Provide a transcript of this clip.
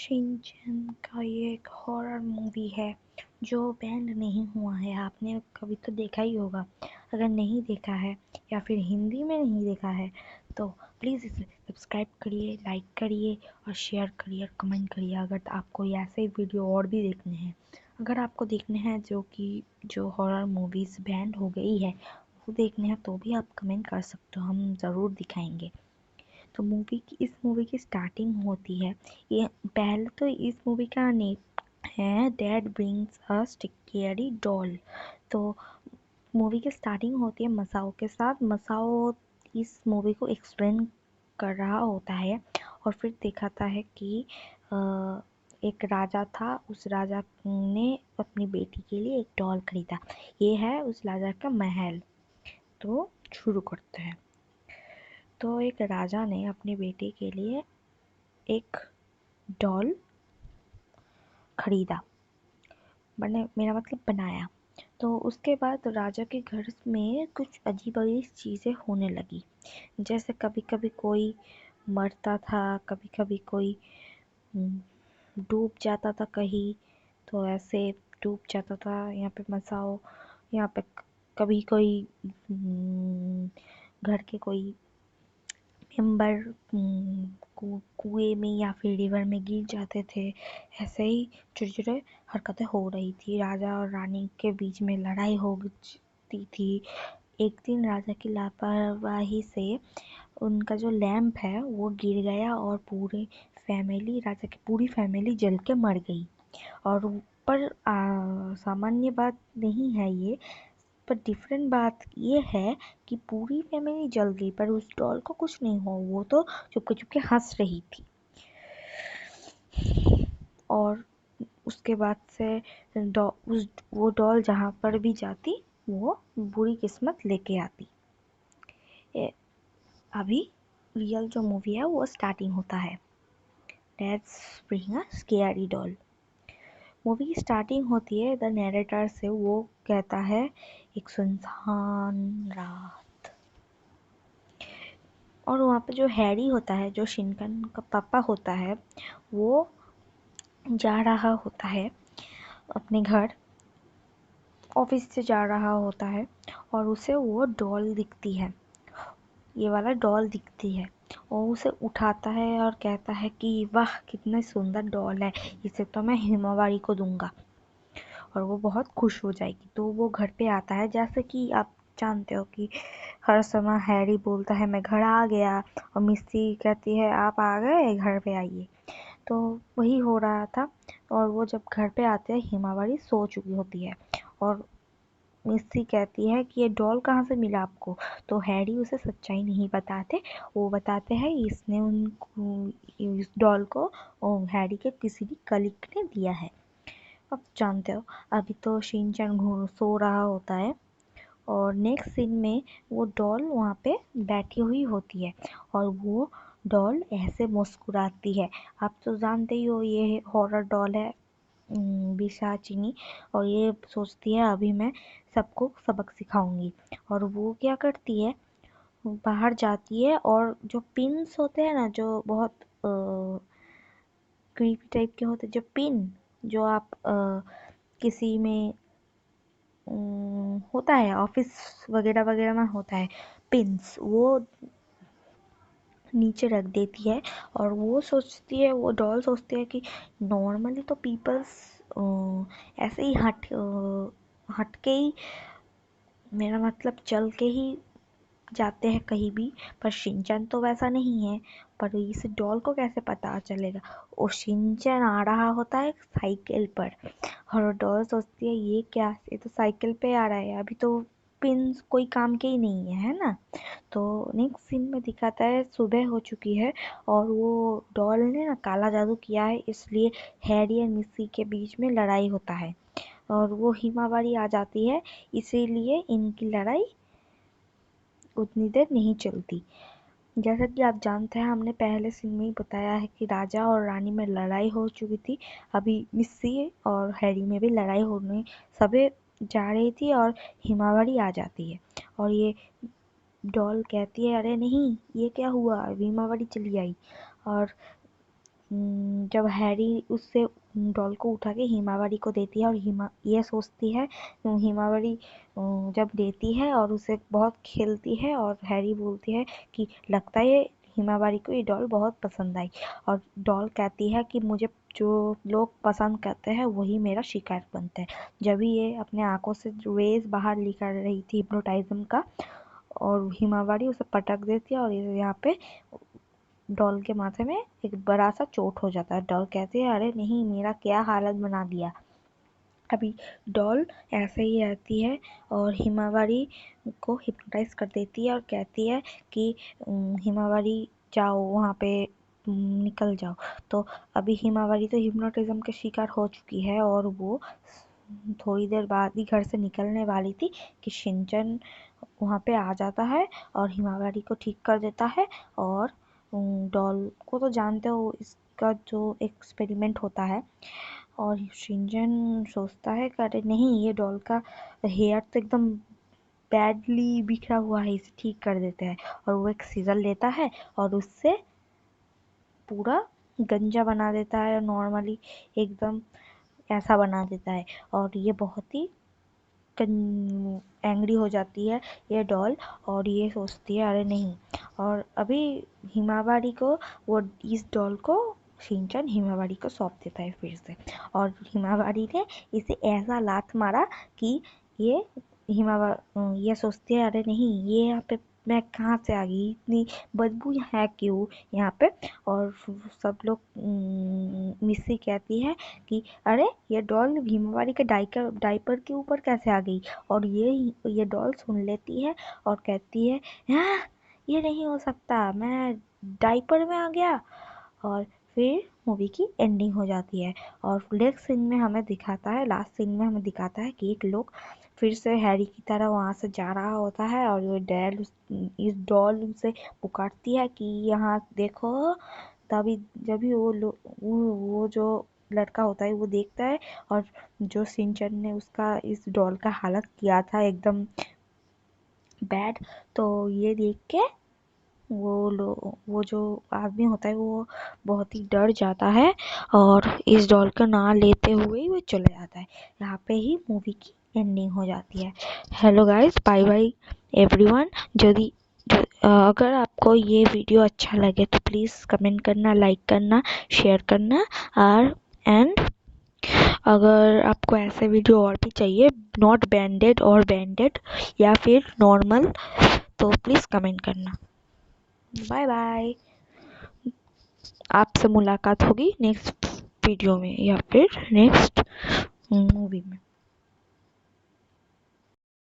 Shinchan का ये एक हॉरर मूवी है जो बैंड नहीं हुआ है। आपने कभी तो देखा ही होगा। अगर नहीं देखा है या फिर हिंदी में नहीं देखा है तो प्लीज़ इसे सब्सक्राइब करिए, लाइक करिए और शेयर करिए और कमेंट करिए। अगर आपको ऐसे वीडियो और भी देखने हैं, अगर आपको देखने हैं जो हॉरर मूवीज़ बैंड हो गई है वो देखने हैं तो भी आप कमेंट कर सकते हो, हम ज़रूर दिखाएंगे। तो इस मूवी की स्टार्टिंग होती है। ये पहले तो इस मूवी का नेम है dad brings a scary doll. तो मूवी की स्टार्टिंग होती है मसाओ के साथ। मसाओ इस मूवी को एक्सप्लेन कर रहा होता है और फिर दिखाता है कि एक राजा था, उस राजा ने अपनी बेटी के लिए एक डॉल खरीदा। ये है उस राजा का महल। तो शुरू करते हैं। तो एक राजा ने अपनी बेटी के लिए एक डॉल खरीदा, मेरा मतलब बनाया। तो उसके बाद राजा के घर में कुछ अजीब अजीब चीज़ें होने लगी। जैसे कभी कभी कोई मरता था, कभी कभी कोई डूब जाता था कहीं, तो ऐसे डूब जाता था। यहाँ पे मसाओ, यहाँ पे कभी कोई घर के कोई मेंबर कुएं में या फिर रिवर में गिर जाते थे। ऐसे ही छोटे छोटे हरकतें हो रही थी। राजा और रानी के बीच में लड़ाई होती थी। एक दिन राजा की लापरवाही से उनका जो लैंप है वो गिर गया और राजा की पूरी फैमिली जल के मर गई। और पर सामान्य बात नहीं है ये, पर डिफरेंट बात ये है कि पूरी फैमिली जल गई पर उस डॉल को कुछ नहीं हुआ। वो तो चुपके चुपके हंस रही थी। और उसके बाद से वो डॉल जहाँ पर भी जाती वो बुरी किस्मत लेके आती। अभी रियल जो मूवी है वो स्टार्टिंग होता है। Let's bring a scary doll। Movie की स्टार्टिंग होती है द नैरेटर से। वो कहता है एक सुनसान रात, और वहाँ पे जो हैरी होता है, जो शिनकन का पापा होता है, वो जा रहा होता है अपने घर, ऑफिस से जा रहा होता है और उसे वो डॉल दिखती है, ये वाला डॉल दिखती है। और उसे उठाता है और कहता है कि वाह कितना सुंदर डॉल है, इसे तो मैं हिमावारी को दूंगा और वो बहुत खुश हो जाएगी। तो वो घर पे आता है। जैसे कि आप जानते हो कि हर समय हैरी बोलता है मैं घर आ गया, और मिस्सी कहती है आप आ गए, घर पे आइए। तो वही हो रहा था। और वो जब घर पे आते हैं हिमावारी सो चुकी होती है और मिस्सी कहती है कि ये डॉल कहाँ से मिला आपको। तो हैरी उसे सच्चाई नहीं बताते, वो बताते हैं इसने उनको इस डॉल को हैरी के किसी भी कलीग ने दिया है। अब जानते हो अभी तो शिनचैन सो रहा होता है और नेक्स्ट सीन में वो डॉल वहाँ पे बैठी हुई होती है और वो डॉल ऐसे मुस्कुराती है। आप तो जानते ही हो ये हॉरर डॉल है पिशाचिनी, और ये सोचती है अभी मैं सबको सबक सिखाऊंगी। और वो क्या करती है, बाहर जाती है और जो पिन्स होते हैं ना, जो बहुत क्रीपी टाइप के होते हैं, जो पिन जो आप किसी में होता है ऑफिस वगैरह वगैरह में होता है पिन्स, वो नीचे रख देती है। और वो डॉल सोचती है कि नॉर्मली तो पीपल्स ऐसे ही हट के ही, मेरा मतलब चल के ही जाते हैं कहीं भी, पर शिनचैन तो वैसा नहीं है। पर इस डॉल को कैसे पता चलेगा। और शिनचैन आ रहा होता है साइकिल पर और डॉल सोचती है ये तो साइकिल पे आ रहा है, अभी तो पिन कोई काम के ही नहीं है ना। तो नेक्स्ट सीन में दिखाता है सुबह हो चुकी है और वो डॉल ने ना काला जादू किया है, इसलिए हैरी और मिस्सी के बीच में लड़ाई होता है और वो हिमावारी आ जाती है, इसीलिए इनकी लड़ाई उतनी देर नहीं चलती। जैसा कि आप जानते हैं हमने पहले सीन में ही बताया है कि राजा और रानी में लड़ाई हो चुकी थी। अभी मिस्सी और हैरी में भी लड़ाई होने सबे जा रही थी और हिमावारी आ जाती है और ये डॉल कहती है अरे नहीं ये क्या हुआ, हिमावारी चली आई। और जब हैरी उससे डॉल को उठा के हिमावरी को देती है और ये सोचती है, हिमावरी जब देती है और उसे बहुत खेलती है और हैरी बोलती है कि लगता है हिमावरी को ये डॉल बहुत पसंद आई, और डॉल कहती है कि मुझे जो लोग पसंद करते हैं वही मेरा शिकार बनते हैं। जब भी ये अपने आंखों से रेज बाहर निकाल रही थी हिप्नोटाइज्म का, और हिमावरी उसे पटक देती है और यहाँ पे डॉल के माथे में एक बड़ा सा चोट हो जाता है। डॉल कहती है अरे नहीं, मेरा क्या हालत बना दिया। अभी डॉल ऐसे ही रहती है और हिमावरी को हिप्नोटाइज कर देती है और कहती है कि हिमावरी जाओ वहाँ पे, निकल जाओ। तो अभी हिमावरी तो हिप्नोटिज्म के शिकार हो चुकी है और वो थोड़ी देर बाद ही घर से निकलने वाली थी कि शिनचैन वहाँ पे आ जाता है और हिमावरी को ठीक कर देता है। और डॉल को तो जानते हो, इसका जो एक्सपेरिमेंट होता है, और शिनचैन सोचता है कि अरे नहीं, ये डॉल का हेयर तो एकदम बैडली बिखरा हुआ है, इसे ठीक कर देते हैं। और वो एक सीजर लेता है और उससे पूरा गंजा बना देता है, नॉर्मली एकदम ऐसा बना देता है। और ये बहुत ही एंग्री हो जाती है ये डॉल, और ये सोचती है अरे नहीं। और अभी हिमावरी को वो इस डॉल को शिनचैन हिमावरी को सौंप देता है फिर से, और हिमावरी ने इसे ऐसा लात मारा कि ये ये सोचती है अरे नहीं, ये यहाँ पे मैं कहाँ से आ गई, इतनी बदबू है क्यों यहाँ पे। और सब लोग मिस्सी कहती है कि अरे ये डॉल हिमावरी के डाइपर के ऊपर कैसे आ गई। और ये डॉल सुन लेती है और कहती है हाँ, ये नहीं हो सकता, मैं डाइपर में आ गया। और फिर मूवी की एंडिंग हो जाती है। और नेक्स्ट सीन में हमें दिखाता है, लास्ट सीन में हमें दिखाता है कि एक लोग फिर से हैरी की तरह वहाँ से जा रहा होता है और इस डॉल उसे पुकारती है कि यहाँ देखो। तभी जब भी वो जो लड़का होता है वो देखता है, और जो सिंचन ने उसका इस डॉल का हालत किया था एकदम बैड, तो ये देख के वो जो आदमी होता है वो बहुत ही डर जाता है और इस डॉल का नाम लेते हुए ही वो चले जाता है। यहाँ पे ही मूवी की एंडिंग हो जाती है। Hello guys, bye bye everyone. यदि अगर आपको ये वीडियो अच्छा लगे तो प्लीज़ कमेंट करना, लाइक करना, शेयर करना। और एंड अगर आपको ऐसे वीडियो और भी चाहिए, नॉट बैंडेड और बैंडेड या फिर नॉर्मल, तो प्लीज़ कमेंट करना। Bye bye. आपसे मुलाकात होगी नेक्स्ट वीडियो में या फिर नेक्स्ट मूवी में।